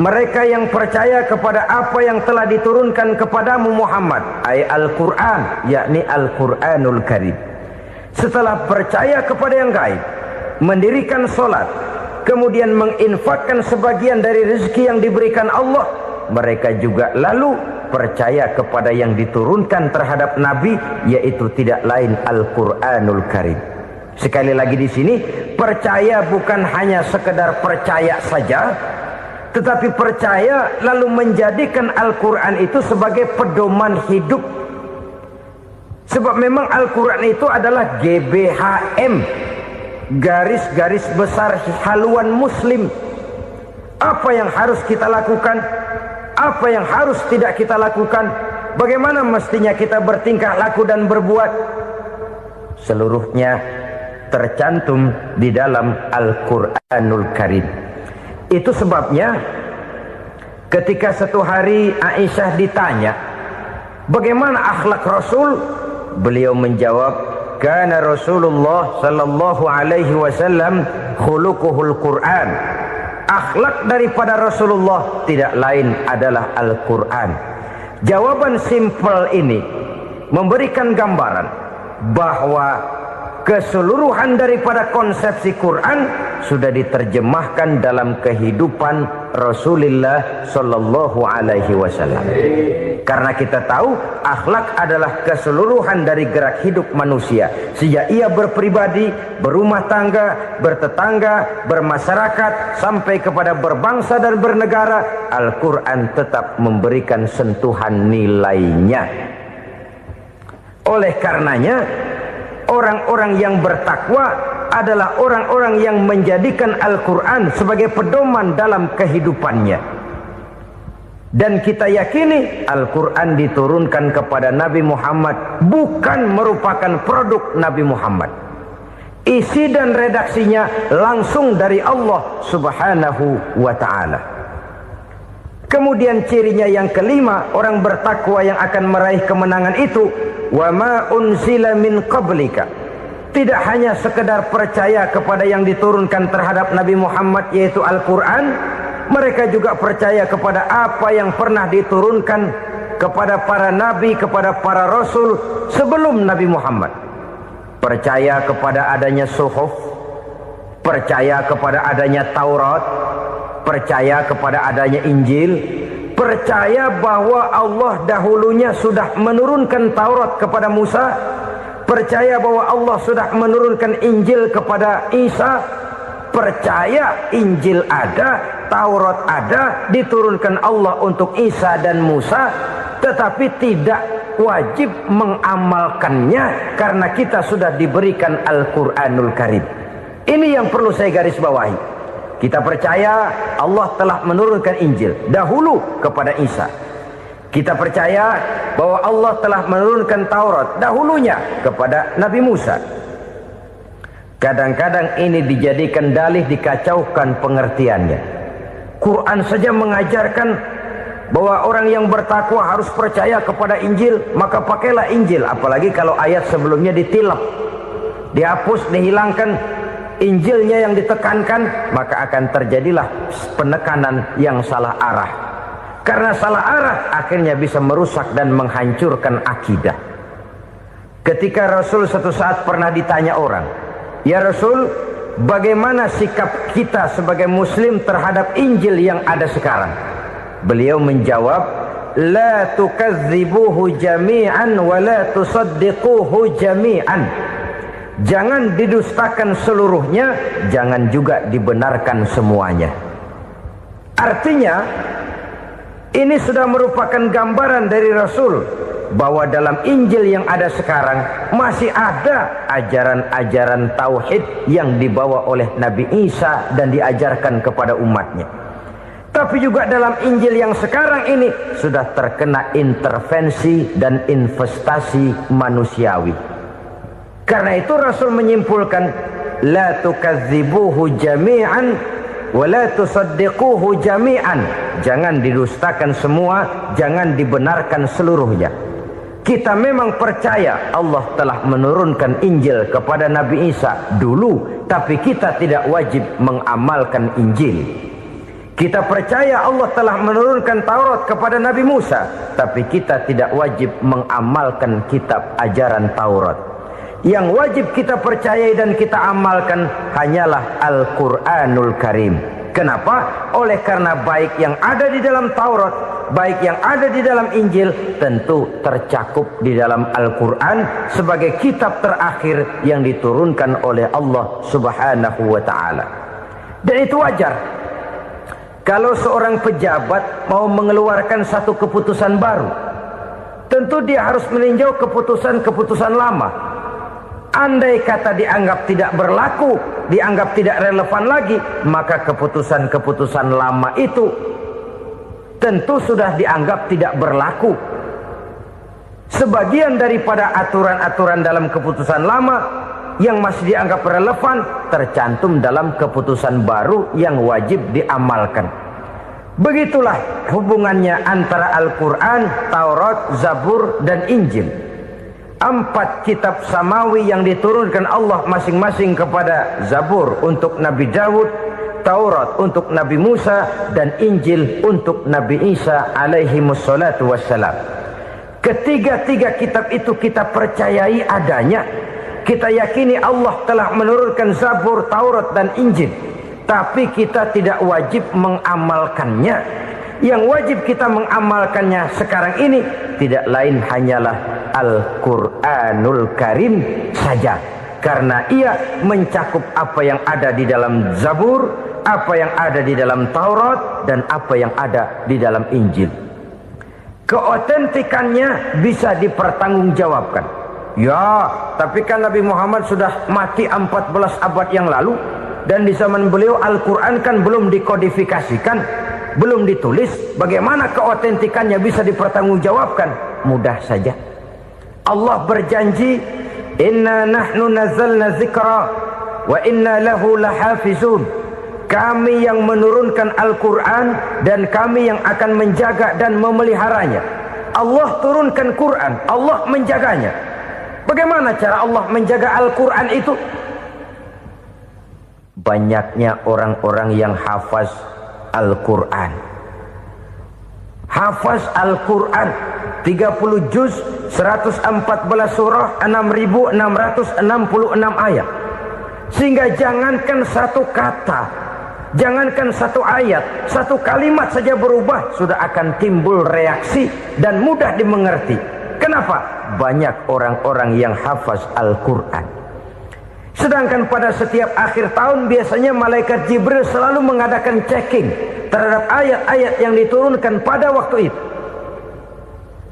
mereka yang percaya kepada apa yang telah diturunkan kepadamu Muhammad, ay Al-Quran, yakni Al-Quranul Karim. Setelah percaya kepada yang gaib, mendirikan solat, kemudian menginfakkan sebagian dari rezeki yang diberikan Allah, mereka juga lalu percaya kepada yang diturunkan terhadap Nabi, yaitu tidak lain Al-Quranul Karim. Sekali lagi di sini, percaya bukan hanya sekedar percaya saja, tetapi percaya lalu menjadikan Al-Quran itu sebagai pedoman hidup. Sebab memang Al-Quran itu adalah GBHM, garis-garis besar haluan muslim. Apa yang harus kita lakukan, apa yang harus tidak kita lakukan, bagaimana mestinya kita bertingkah laku dan berbuat, seluruhnya tercantum di dalam Al-Quranul Karim. Itu sebabnya ketika satu hari Aisyah ditanya bagaimana akhlak Rasul, beliau menjawab, kana Rasulullah sallallahu alaihi wasallam khuluquhul Quran. Akhlak daripada Rasulullah tidak lain adalah Al-Quran. Jawaban simpel ini memberikan gambaran bahwa keseluruhan daripada konsepsi Quran sudah diterjemahkan dalam kehidupan Rasulullah sallallahu alaihi wasallam. Karena kita tahu akhlak adalah keseluruhan dari gerak hidup manusia. Sejak ia berpribadi, berumah tangga, bertetangga, bermasyarakat, sampai kepada berbangsa dan bernegara, Al-Quran tetap memberikan sentuhan nilainya. Oleh karenanya, orang-orang yang bertakwa adalah orang-orang yang menjadikan Al-Quran sebagai pedoman dalam kehidupannya. Dan kita yakini Al-Quran diturunkan kepada Nabi Muhammad bukan merupakan produk Nabi Muhammad. Isi dan redaksinya langsung dari Allah subhanahu wa ta'ala. Kemudian cirinya yang kelima, orang bertakwa yang akan meraih kemenangan itu, wa ma unzila min qablika. Tidak hanya sekedar percaya kepada yang diturunkan terhadap Nabi Muhammad, yaitu Al-Quran, mereka juga percaya kepada apa yang pernah diturunkan kepada para nabi, kepada para rasul sebelum Nabi Muhammad. Percaya kepada adanya suhuf, percaya kepada adanya Taurat, percaya kepada adanya Injil, percaya bahwa Allah dahulunya sudah menurunkan Taurat kepada Musa, percaya bahwa Allah sudah menurunkan Injil kepada Isa, percaya Injil ada, Taurat ada, diturunkan Allah untuk Isa dan Musa, tetapi tidak wajib mengamalkannya karena kita sudah diberikan Al-Quranul Karim. Ini yang perlu saya garis bawahi. Kita percaya Allah telah menurunkan Injil dahulu kepada Isa. Kita percaya bahwa Allah telah menurunkan Taurat dahulunya kepada Nabi Musa. Kadang-kadang ini dijadikan dalih, dikacaukan pengertiannya. Quran saja mengajarkan bahwa orang yang bertakwa harus percaya kepada Injil, maka pakailah Injil. Apalagi kalau ayat sebelumnya ditilap, dihapus, dihilangkan, Injilnya yang ditekankan, maka akan terjadilah penekanan yang salah arah. Karena salah arah akhirnya bisa merusak dan menghancurkan akidah. Ketika Rasul satu saat pernah ditanya orang, "Ya Rasul, bagaimana sikap kita sebagai muslim terhadap Injil yang ada sekarang?" Beliau menjawab, "La tukadzibuhu jami'an wa la tusaddiquhu jami'an." Jangan didustakan seluruhnya, jangan juga dibenarkan semuanya. Artinya, ini sudah merupakan gambaran dari Rasul bahwa dalam Injil yang ada sekarang masih ada ajaran-ajaran tauhid yang dibawa oleh Nabi Isa dan diajarkan kepada umatnya. Tapi juga dalam Injil yang sekarang ini sudah terkena intervensi dan investasi manusiawi. Karena itu Rasul menyimpulkan, la tukadzibuhu jami'an wa la tusaddiquhu jami'an. Jangan didustakan semua, jangan dibenarkan seluruhnya. Kita memang percaya Allah telah menurunkan Injil kepada Nabi Isa dulu, tapi kita tidak wajib mengamalkan Injil. Kita percaya Allah telah menurunkan Taurat kepada Nabi Musa, tapi kita tidak wajib mengamalkan kitab ajaran Taurat. Yang wajib kita percayai dan kita amalkan hanyalah Al-Quranul Karim. Kenapa? Oleh karena baik yang ada di dalam Taurat, baik yang ada di dalam Injil, tentu tercakup di dalam Al-Quran sebagai kitab terakhir yang diturunkan oleh Allah Subhanahu wa Ta'ala. Dan itu wajar. Kalau seorang pejabat mau mengeluarkan satu keputusan baru, tentu dia harus meninjau keputusan-keputusan lama. Andai kata dianggap tidak berlaku, dianggap tidak relevan lagi, maka keputusan-keputusan lama itu tentu sudah dianggap tidak berlaku. Sebagian daripada aturan-aturan dalam keputusan lama yang masih dianggap relevan tercantum dalam keputusan baru yang wajib diamalkan. Begitulah hubungannya antara Al-Quran, Taurat, Zabur, dan Injil. 4 kitab samawi yang diturunkan Allah masing-masing kepada Zabur untuk Nabi Daud, Taurat untuk Nabi Musa, dan Injil untuk Nabi Isa alaihi wassalatu wassalam. Ketiga-tiga kitab itu kita percayai adanya. Kita yakini Allah telah menurunkan Zabur, Taurat, dan Injil. Tapi kita tidak wajib mengamalkannya. Yang wajib kita mengamalkannya sekarang ini tidak lain hanyalah Al-Quranul Karim saja. Karena ia mencakup apa yang ada di dalam Zabur, apa yang ada di dalam Taurat, dan apa yang ada di dalam Injil. Keotentikannya bisa dipertanggungjawabkan. Ya, tapi kan Nabi Muhammad sudah mati 14 abad yang lalu, dan di zaman beliau Al-Quran kan belum dikodifikasikan, belum ditulis. Bagaimana keotentikannya bisa dipertanggungjawabkan? Mudah saja. Allah berjanji, inna nahnu nazzalna dzikra wa inna lahu lahafizun. Kami yang menurunkan Al-Quran dan kami yang akan menjaga dan memeliharanya. Allah turunkan Quran, Allah menjaganya. Bagaimana cara Allah menjaga Al-Quran itu? Banyaknya orang-orang yang hafaz Al-Quran. Hafaz Al-Quran 30 juz, 114 surah, 6.666 ayat. Sehingga jangankan satu kata Jangankan satu ayat, satu kalimat saja berubah sudah akan timbul reaksi dan mudah dimengerti. Kenapa? Banyak orang-orang yang hafaz Al-Quran. Sedangkan pada setiap akhir tahun biasanya malaikat Jibril selalu mengadakan checking terhadap ayat-ayat yang diturunkan pada waktu itu.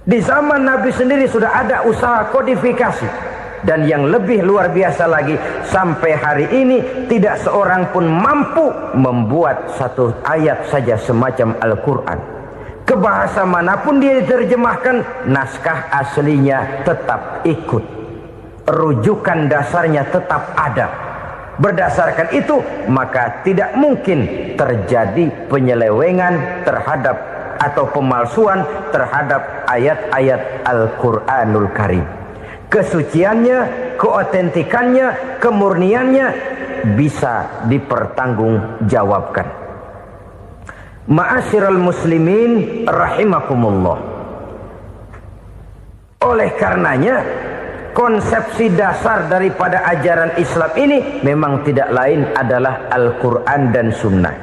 Di zaman Nabi sendiri sudah ada usaha kodifikasi. Dan yang lebih luar biasa lagi, sampai hari ini tidak seorang pun mampu membuat satu ayat saja semacam Al-Quran. Ke bahasa manapun dia diterjemahkan, naskah aslinya tetap ikut, rujukan dasarnya tetap ada. Berdasarkan itu, maka tidak mungkin terjadi penyelewengan terhadap atau pemalsuan terhadap ayat-ayat Al-Quranul Karim. Kesuciannya, keotentikannya, kemurniannya bisa dipertanggungjawabkan. Ma'asyiral muslimin rahimakumullah. Oleh karenanya, konsepsi dasar daripada ajaran Islam ini memang tidak lain adalah Al-Quran dan Sunnah.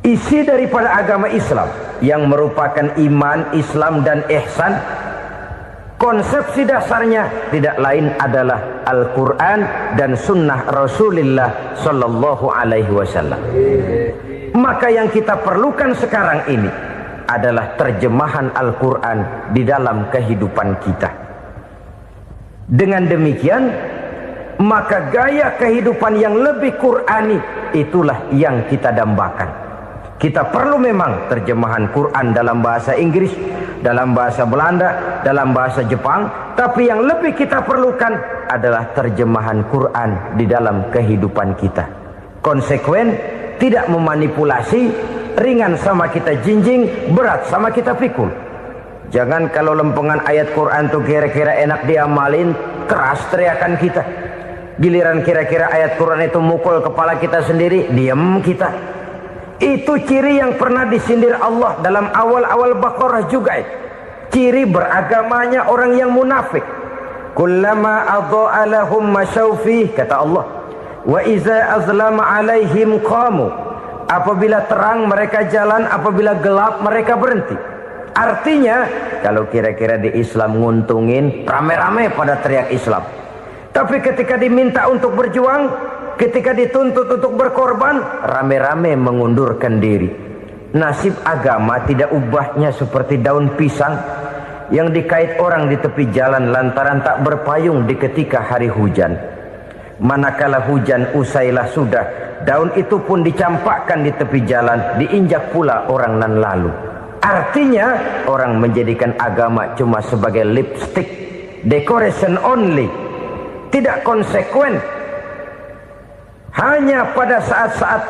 Isi daripada agama Islam yang merupakan iman, Islam dan ihsan, konsepsi dasarnya tidak lain adalah Al-Quran dan Sunnah Rasulullah Sallallahu Alaihi Wasallam. Maka yang kita perlukan sekarang ini adalah terjemahan Al-Quran di dalam kehidupan kita. Dengan demikian, maka gaya kehidupan yang lebih Qurani itulah yang kita dambakan. Kita perlu memang terjemahan Quran dalam bahasa Inggris, dalam bahasa Belanda, dalam bahasa Jepang, tapi yang lebih kita perlukan adalah terjemahan Quran di dalam kehidupan kita. Konsekuen, tidak memanipulasi, ringan sama kita jinjing, berat sama kita pikul. Jangan kalau lempengan ayat Quran tuh kira-kira enak diamalin, keras teriakan kita. Giliran kira-kira ayat Quran itu mukul kepala kita sendiri, diam kita. Itu ciri yang pernah disindir Allah dalam awal-awal Baqarah juga. Ciri beragamanya orang yang munafik. Kullama adha'a lahum masyawfih, kata Allah. Wa iza azlama alaihim qamu. Apabila terang mereka jalan, apabila gelap mereka berhenti. Artinya, kalau kira-kira di Islam nguntungin, rame-rame pada teriak Islam. Tapi ketika diminta untuk berjuang, ketika dituntut untuk berkorban, rame-rame mengundurkan diri. Nasib agama tidak ubahnya seperti daun pisang yang dikait orang di tepi jalan lantaran tak berpayung di ketika hari hujan. Manakala hujan usailah sudah, daun itu pun dicampakkan di tepi jalan, diinjak pula orang nan lalu. Artinya, orang menjadikan agama cuma sebagai lipstick, decoration only, tidak konsekuen. Hanya pada saat-saat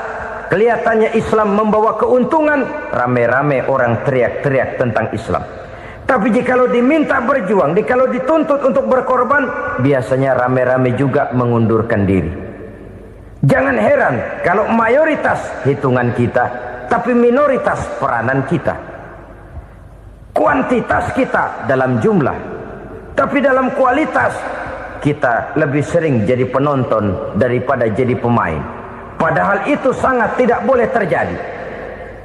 kelihatannya Islam membawa keuntungan, rame-rame orang teriak-teriak tentang Islam. Tapi jikalau diminta berjuang, jikalau dituntut untuk berkorban, biasanya rame-rame juga mengundurkan diri. Jangan heran kalau mayoritas hitungan kita, tapi minoritas peranan kita. Kuantitas kita dalam jumlah, tapi dalam kualitas kita lebih sering jadi penonton daripada jadi pemain. Padahal itu sangat tidak boleh terjadi.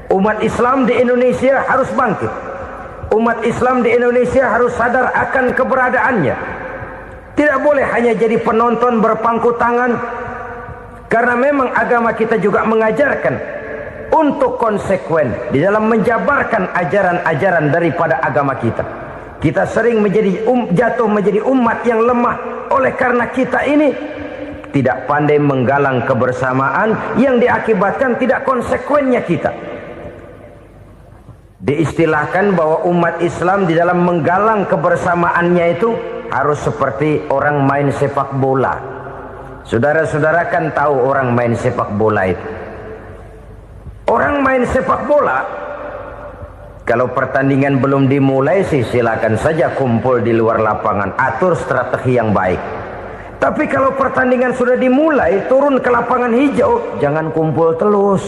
Umat Islam di Indonesia harus bangkit. Umat Islam di Indonesia harus sadar akan keberadaannya. Tidak boleh hanya jadi penonton berpangku tangan. Karena memang agama kita juga mengajarkan untuk konsekuen di dalam menjabarkan ajaran-ajaran daripada agama kita. Kita sering jatuh menjadi umat yang lemah oleh karena kita ini tidak pandai menggalang kebersamaan yang diakibatkan tidak konsekuennya kita. Diistilahkan bahwa umat Islam di dalam menggalang kebersamaannya itu harus seperti orang main sepak bola. Saudara-saudara kan tahu orang main sepak bola itu. Orang main sepak bola, kalau pertandingan belum dimulai sih silakan saja kumpul di luar lapangan, atur strategi yang baik. Tapi kalau pertandingan sudah dimulai, turun ke lapangan hijau, jangan kumpul terus.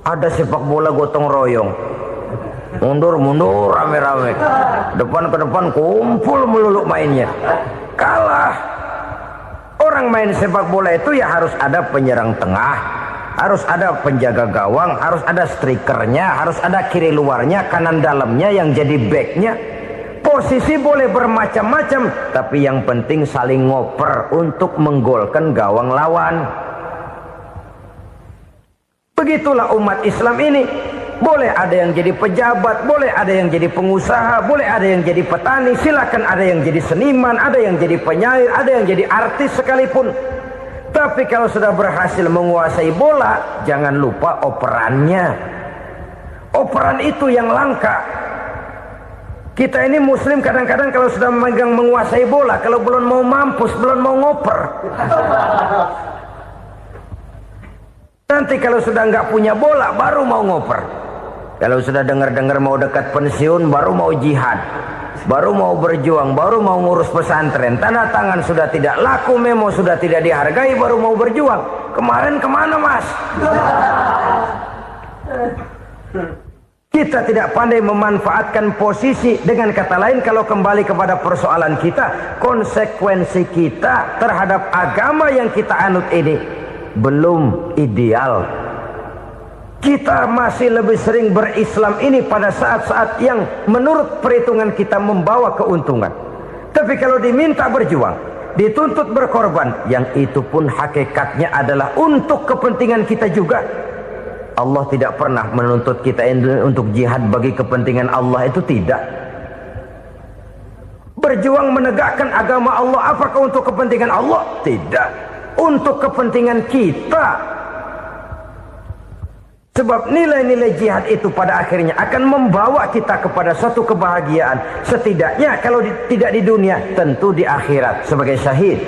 Ada sepak bola gotong royong, mundur-mundur rame-rame, depan ke depan kumpul melulu mainnya. Kalah. Orang main sepak bola itu ya harus ada penyerang tengah, harus ada penjaga gawang, harus ada strikernya, harus ada kiri luarnya, kanan dalamnya yang jadi backnya. Posisi boleh bermacam-macam, tapi yang penting saling ngoper untuk menggolkan gawang lawan. Begitulah umat Islam ini. Boleh ada yang jadi pejabat, boleh ada yang jadi pengusaha, boleh ada yang jadi petani, silakan ada yang jadi seniman, ada yang jadi penyair, ada yang jadi artis sekalipun. Tapi kalau sudah berhasil menguasai bola, jangan lupa operannya. Operan itu yang langka. Kita ini muslim kadang-kadang kalau sudah memegang menguasai bola, kalau belum mau mampus, belum mau ngoper. Nanti kalau sudah nggak punya bola, baru mau ngoper. Kalau sudah dengar-dengar mau dekat pensiun, baru mau jihad, baru mau berjuang, baru mau ngurus pesantren. Tanda tangan sudah tidak laku, memo sudah tidak dihargai, baru mau berjuang. Kemarin kemana mas? Kita tidak pandai memanfaatkan posisi. Dengan kata lain, kalau kembali kepada persoalan kita, konsekuensi kita terhadap agama yang kita anut ini belum ideal. Kita masih lebih sering berislam ini pada saat-saat yang menurut perhitungan kita membawa keuntungan. Tapi kalau diminta berjuang, dituntut berkorban, yang itu pun hakikatnya adalah untuk kepentingan kita juga. Allah tidak pernah menuntut kita untuk jihad bagi kepentingan Allah, itu tidak. Berjuang menegakkan agama Allah, apakah untuk kepentingan Allah? Tidak. Untuk kepentingan kita. Sebab nilai-nilai jihad itu pada akhirnya akan membawa kita kepada suatu kebahagiaan. Setidaknya kalau tidak di dunia, tentu di akhirat sebagai syahid.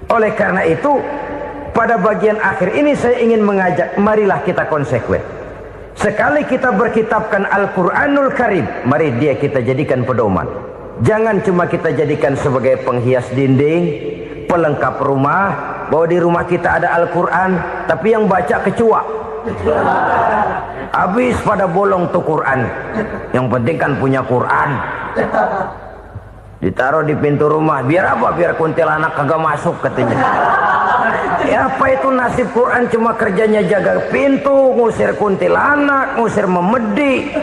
Oleh karena itu, pada bagian akhir ini saya ingin mengajak, marilah kita konsekuen. Sekali kita berkitabkan Al-Quranul Karim, mari dia kita jadikan pedoman. Jangan cuma kita jadikan sebagai penghias dinding, pelengkap rumah, bahwa di rumah kita ada Al-Quran, tapi yang baca kecoa. Habis pada bolong tuh Quran. Yang penting kan punya Quran. Ditaruh di pintu rumah. Biar apa? Biar kuntilanak kagak masuk katanya. Ya apa itu nasib Quran, cuma kerjanya jaga pintu, ngusir kuntilanak, ngusir memedi.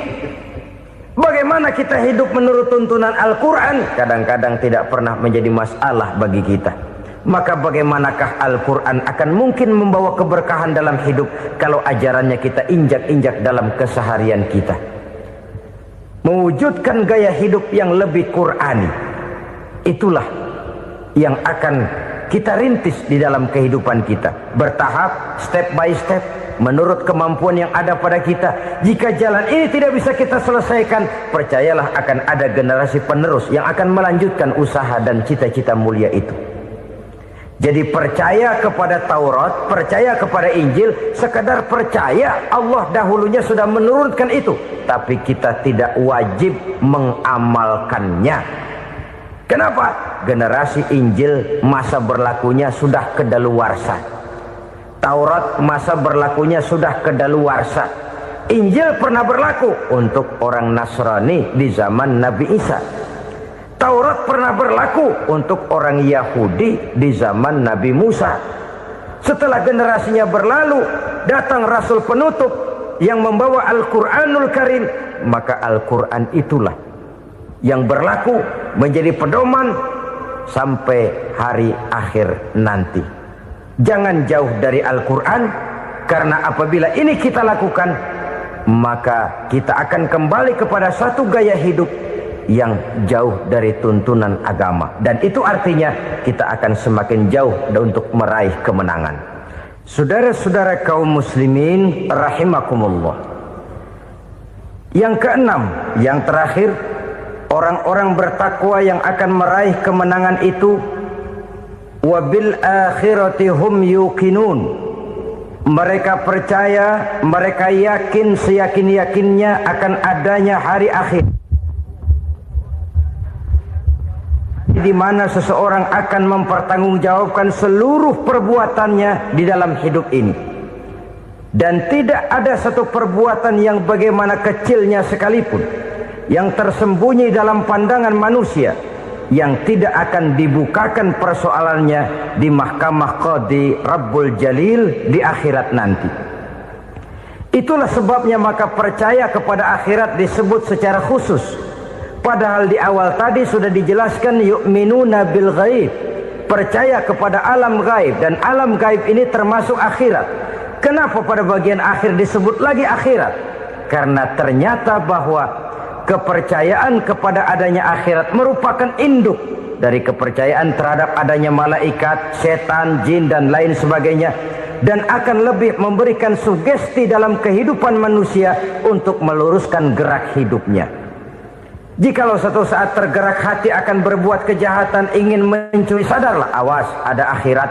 Bagaimana kita hidup menurut tuntunan Al-Quran? Kadang-kadang tidak pernah menjadi masalah bagi kita. Maka bagaimanakah Al-Quran akan mungkin membawa keberkahan dalam hidup kalau ajarannya kita injak-injak dalam keseharian kita? Mewujudkan gaya hidup yang lebih Qurani, itulah yang akan kita rintis di dalam kehidupan kita. Bertahap, step by step, menurut kemampuan yang ada pada kita. Jika jalan ini tidak bisa kita selesaikan, percayalah akan ada generasi penerus yang akan melanjutkan usaha dan cita-cita mulia itu. Jadi percaya kepada Taurat, percaya kepada Injil, sekedar percaya Allah dahulunya sudah menurunkan itu. Tapi kita tidak wajib mengamalkannya. Kenapa? Generasi Injil masa berlakunya sudah kedaluarsa. Taurat masa berlakunya sudah kedaluarsa. Injil pernah berlaku untuk orang Nasrani di zaman Nabi Isa. Taurat pernah berlaku untuk orang Yahudi di zaman Nabi Musa. Setelah generasinya berlalu, datang Rasul penutup yang membawa Al-Quranul Karim. Maka Al-Quran itulah yang berlaku menjadi pedoman sampai hari akhir nanti. Jangan jauh dari Al-Quran, karena apabila ini kita lakukan, maka kita akan kembali kepada satu gaya hidup yang jauh dari tuntunan agama, dan itu artinya kita akan semakin jauh untuk meraih kemenangan. Saudara-saudara kaum muslimin rahimakumullah, yang keenam, yang terakhir, orang-orang bertakwa yang akan meraih kemenangan itu wabil akhirati hum yuqinun. Mereka percaya, mereka yakin seyakin-yakinnya akan adanya hari akhir, di mana seseorang akan mempertanggungjawabkan seluruh perbuatannya di dalam hidup ini. Dan tidak ada satu perbuatan yang bagaimana kecilnya sekalipun yang tersembunyi dalam pandangan manusia yang tidak akan dibukakan persoalannya di mahkamah Qadi Rabbul Jalil di akhirat nanti. Itulah sebabnya maka percaya kepada akhirat disebut secara khusus. Padahal di awal tadi sudah dijelaskan yu'minuna bil ghaib, percaya kepada alam gaib, dan alam gaib ini termasuk akhirat. Kenapa pada bagian akhir disebut lagi akhirat? Karena ternyata bahwa kepercayaan kepada adanya akhirat merupakan induk dari kepercayaan terhadap adanya malaikat, setan, jin dan lain sebagainya, dan akan lebih memberikan sugesti dalam kehidupan manusia untuk meluruskan gerak hidupnya. Jikalau satu saat tergerak hati akan berbuat kejahatan, ingin mencuri, sadarlah, awas ada akhirat.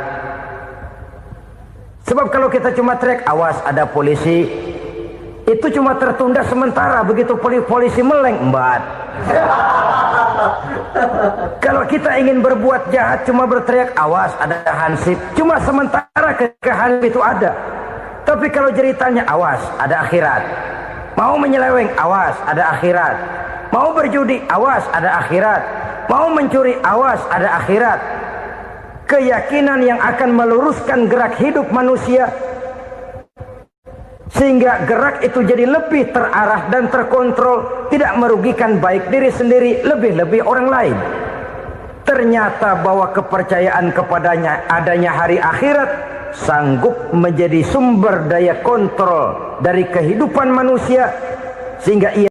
Sebab kalau kita cuma teriak awas ada polisi, itu cuma tertunda sementara, begitu polisi meleng embat. Kalau kita ingin berbuat jahat cuma berteriak awas ada hansip, cuma sementara hansip itu ada. Tapi kalau ceritanya awas ada akhirat, mau menyeleweng awas ada akhirat, mau berjudi awas ada akhirat, mau mencuri awas ada akhirat. Keyakinan yang akan meluruskan gerak hidup manusia sehingga gerak itu jadi lebih terarah dan terkontrol, tidak merugikan baik diri sendiri, lebih-lebih orang lain. Ternyata bahwa kepercayaan kepadanya adanya hari akhirat sanggup menjadi sumber daya kontrol dari kehidupan manusia, sehingga ia